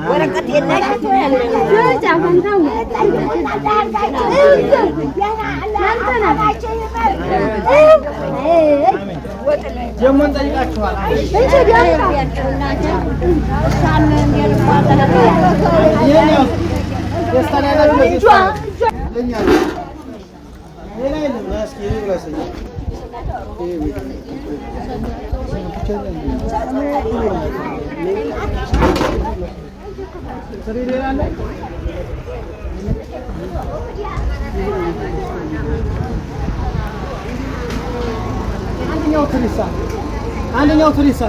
ወረቀት የለሽ ጀሞን ጠይቃችኋል አንደኛው ትሪሳ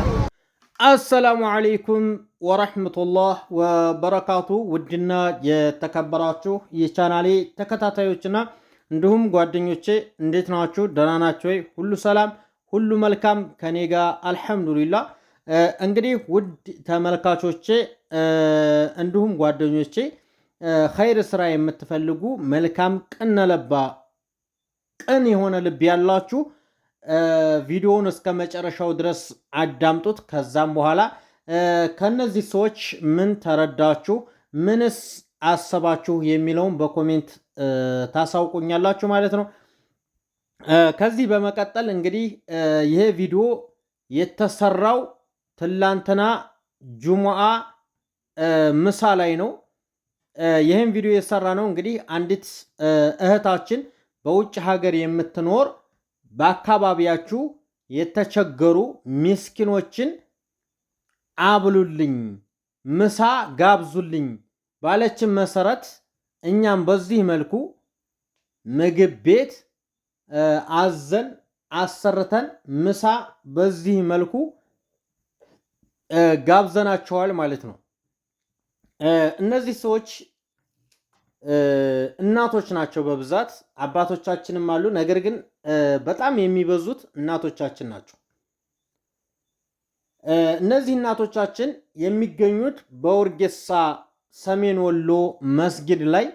አሰላሙ አለይኩም ወራህመቱላህ ወበረካቱ። ውድና የተከበራችሁ የቻናሌ ተከታታዮችና እንዲሁም ጓደኞቼ እንዴት ናችሁ? ደህና ናችሁ ወይ? ሁሉ ሰላም ሁሉ መልካም ከኔ ጋር አልሐምዱሊላህ። እንግዲህ ውድ ተመልካቾቼ እንዲሁም ጓደኞቼ ኸይር ስራ የምትፈልጉ መልካም ቅን የሆነ ልብ ያላችሁ ቪዲዮውን እስከ መጨረሻው ድረስ አዳምጡት። ከዛም በኋላ ከነዚህ ሰዎች ምን ተረዳችሁ፣ ምንስ አሰባችሁ የሚለውን በኮሜንት ታሳውቁኛላችሁ ማለት ነው። ከዚህ በመቀጠል እንግዲህ ይሄ ቪዲዮ የተሰራው ትላንትና ጁሙአ ምሳ ላይ ነው። ይህን ቪዲዮ የሰራ ነው እንግዲህ አንዲት እህታችን በውጭ ሀገር የምትኖር በአካባቢያችሁ የተቸገሩ ምስኪኖችን አብሉልኝ፣ ምሳ ጋብዙልኝ ባለችን መሰረት እኛም በዚህ መልኩ ምግብ ቤት አዘን አሰርተን ምሳ በዚህ መልኩ ጋብዘናቸዋል ማለት ነው። እነዚህ ሰዎች እናቶች ናቸው በብዛት አባቶቻችንም አሉ። ነገር ግን በጣም የሚበዙት እናቶቻችን ናቸው። እነዚህ እናቶቻችን የሚገኙት በወርጌሳ ሰሜን ወሎ መስጊድ ላይ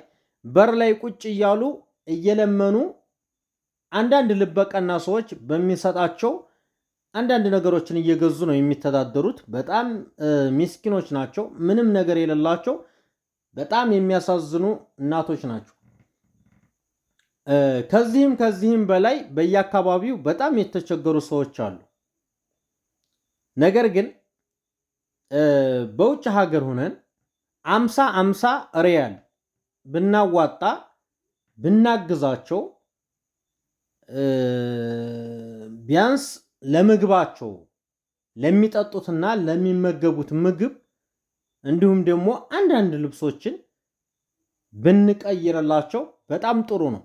በር ላይ ቁጭ እያሉ እየለመኑ አንዳንድ ልበቀና ሰዎች በሚሰጣቸው አንዳንድ ነገሮችን እየገዙ ነው የሚተዳደሩት። በጣም ሚስኪኖች ናቸው። ምንም ነገር የሌላቸው በጣም የሚያሳዝኑ እናቶች ናቸው። ከዚህም በላይ በየአካባቢው በጣም የተቸገሩ ሰዎች አሉ። ነገር ግን በውጭ ሀገር ሆነን 50 ሪያል ብናዋጣ ብናግዛቸው ቢያንስ ለምግባቸው ለሚጠጡትና ለሚመገቡት ምግብ እንዲሁም ደግሞ አንዳንድ ልብሶችን ብንቀይርላቸው በጣም ጥሩ ነው።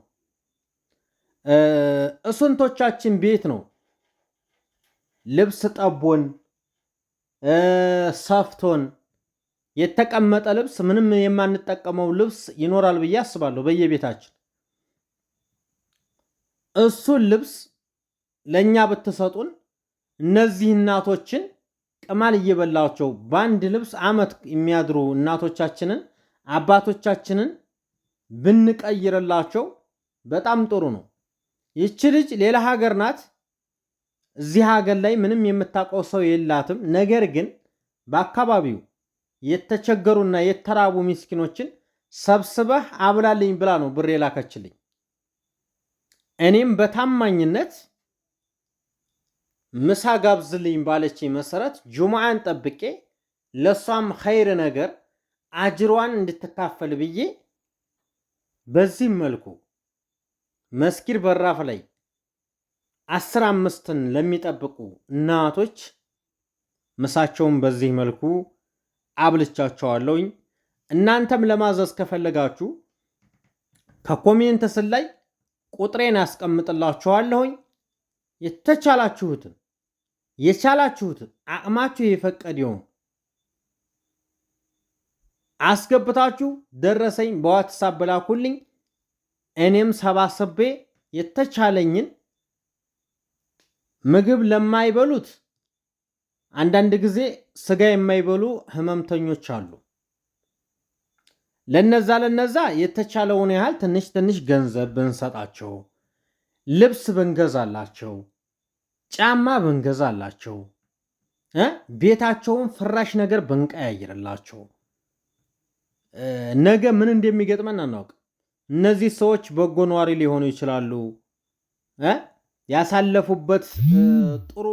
እስንቶቻችን ቤት ነው ልብስ ጠቦን ሰፍቶን የተቀመጠ ልብስ ምንም የማንጠቀመው ልብስ ይኖራል ብዬ አስባለሁ በየቤታችን። እሱን ልብስ ለኛ ብትሰጡን እነዚህ እናቶችን ቅማል እየበላቸው በአንድ ልብስ አመት የሚያድሩ እናቶቻችንን አባቶቻችንን ብንቀይርላቸው በጣም ጥሩ ነው። ይቺ ልጅ ሌላ ሀገር ናት። እዚህ ሀገር ላይ ምንም የምታውቀው ሰው የላትም። ነገር ግን በአካባቢው የተቸገሩና የተራቡ ምስኪኖችን ሰብስበህ አብላልኝ ብላ ነው ብር የላከችልኝ። እኔም በታማኝነት ምሳ ጋብዝልኝ ባለችኝ መሰረት ጁሙአን ጠብቄ ለሷም ኸይር ነገር አጅሯን እንድትካፈል ብዬ በዚህ መልኩ መስጊድ በራፍ ላይ 15ን ለሚጠብቁ እናቶች ምሳቸውን በዚህ መልኩ አብልቻቸዋለሁኝ። እናንተም ለማዘዝ ከፈለጋችሁ ከኮሜንት ስር ላይ ቁጥሬን አስቀምጥላችኋለሁኝ። የቻላችሁትን አቅማችሁ የፈቀደውን አስገብታችሁ ደረሰኝ በዋትስአፕ ላኩልኝ። እኔም ሰባስቤ የተቻለኝን ምግብ ለማይበሉት አንዳንድ ጊዜ ስጋ የማይበሉ ህመምተኞች አሉ። ለነዛ የተቻለውን ያህል ትንሽ ገንዘብ ብንሰጣቸው፣ ልብስ ብንገዛላቸው፣ ጫማ ብንገዛላቸው፣ ቤታቸውን ፍራሽ ነገር ብንቀያይርላቸው ነገ ምን እንደሚገጥመን አናውቅም። እነዚህ ሰዎች በጎ ነዋሪ ሊሆኑ ይችላሉ። ያሳለፉበት ጥሩ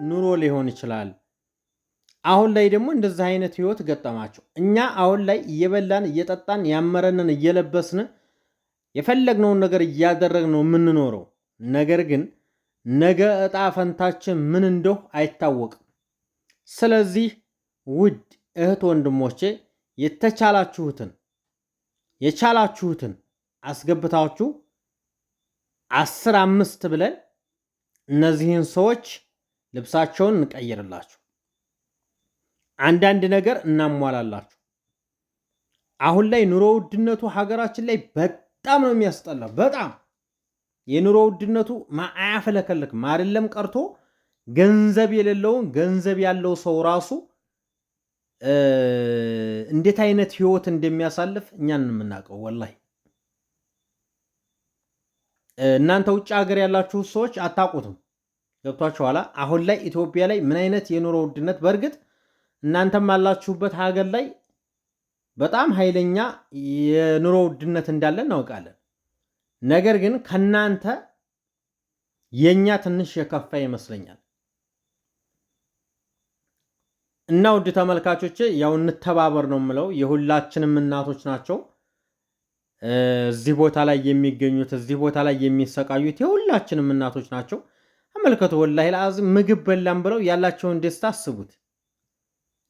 ኑሮ ሊሆን ይችላል። አሁን ላይ ደግሞ እንደዚህ አይነት ህይወት ገጠማቸው። እኛ አሁን ላይ እየበላን እየጠጣን ያመረንን እየለበስን የፈለግነውን ነገር እያደረግን ነው የምንኖረው። ነገር ግን ነገ እጣ ፈንታችን ምን እንደው አይታወቅም። ስለዚህ ውድ እህት ወንድሞቼ የቻላችሁትን አስገብታችሁ 10-5 ብለን እነዚህን ሰዎች ልብሳቸውን እንቀይርላችሁ፣ አንዳንድ ነገር እናሟላላችሁ። አሁን ላይ ኑሮ ውድነቱ ሀገራችን ላይ በጣም ነው የሚያስጠላው። በጣም የኑሮ ውድነቱ አያፈለከልክም። አይደለም ቀርቶ ገንዘብ የሌለውን ገንዘብ ያለው ሰው ራሱ እንዴት አይነት ህይወት እንደሚያሳልፍ እኛን የምናውቀው ወላሂ። እናንተ ውጭ ሀገር ያላችሁ ሰዎች አታውቁትም። ገብቷችኋል? አሁን ላይ ኢትዮጵያ ላይ ምን አይነት የኑሮ ውድነት፣ በእርግጥ እናንተም ያላችሁበት ሀገር ላይ በጣም ኃይለኛ የኑሮ ውድነት እንዳለ እናውቃለን። ነገር ግን ከናንተ የኛ ትንሽ የከፋ ይመስለኛል። እና ውድ ተመልካቾቼ ያው እንተባበር ነው የምለው። የሁላችንም እናቶች ናቸው እዚህ ቦታ ላይ የሚገኙት፣ እዚህ ቦታ ላይ የሚሰቃዩት የሁላችንም እናቶች ናቸው። አመልከቱ። ወላሂ ለአዝም ምግብ በላም ብለው ያላቸውን ደስታ አስቡት።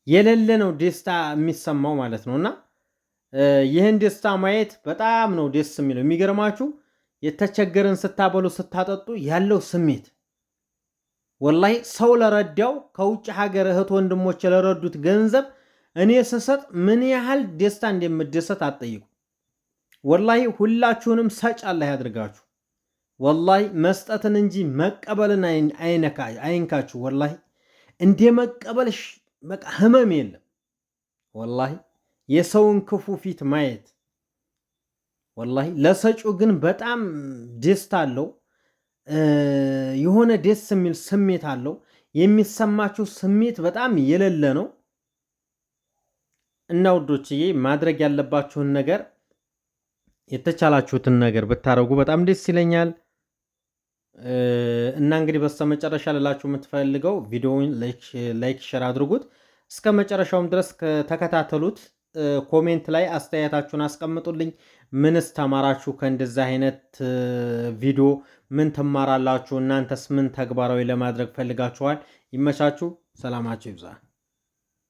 የሌለ ነው ደስታ የሚሰማው ማለት ነውና ይህን ደስታ ማየት በጣም ነው ደስ የሚለው። የሚገርማችሁ የተቸገረን ስታበሉ ስታጠጡ ያለው ስሜት ወላሂ ሰው ለረዳው ከውጭ ሀገር እህት ወንድሞች ለረዱት ገንዘብ እኔ ስሰጥ ምን ያህል ደስታ እንደምደሰት አትጠይቁ። ወላሂ ሁላችሁንም ሰጭ አላህ ያድርጋችሁ። ወላሂ መስጠትን እንጂ መቀበልን አይንካችሁ። ወላሂ እንደ መቀበል በቃ ህመም የለም። ወላሂ የሰውን ክፉ ፊት ማየት ወላሂ ለሰጩ ግን በጣም ደስታ አለው። የሆነ ደስ የሚል ስሜት አለው። የሚሰማችሁ ስሜት በጣም የሌለ ነው። እና ውዶችዬ ማድረግ ያለባችሁን ነገር የተቻላችሁትን ነገር ብታረጉ በጣም ደስ ይለኛል። እና እንግዲህ በስተመጨረሻ ልላችሁ የምትፈልገው ቪዲዮውን ላይክ ሼር አድርጉት። እስከ መጨረሻውም ድረስ ተከታተሉት። ኮሜንት ላይ አስተያየታችሁን አስቀምጡልኝ። ምንስ ተማራችሁ ከእንደዚህ አይነት ቪዲዮ? ምን ትማራላችሁ? እናንተስ ምን ተግባራዊ ለማድረግ ፈልጋችኋል? ይመቻችሁ። ሰላማችሁ ይብዛ።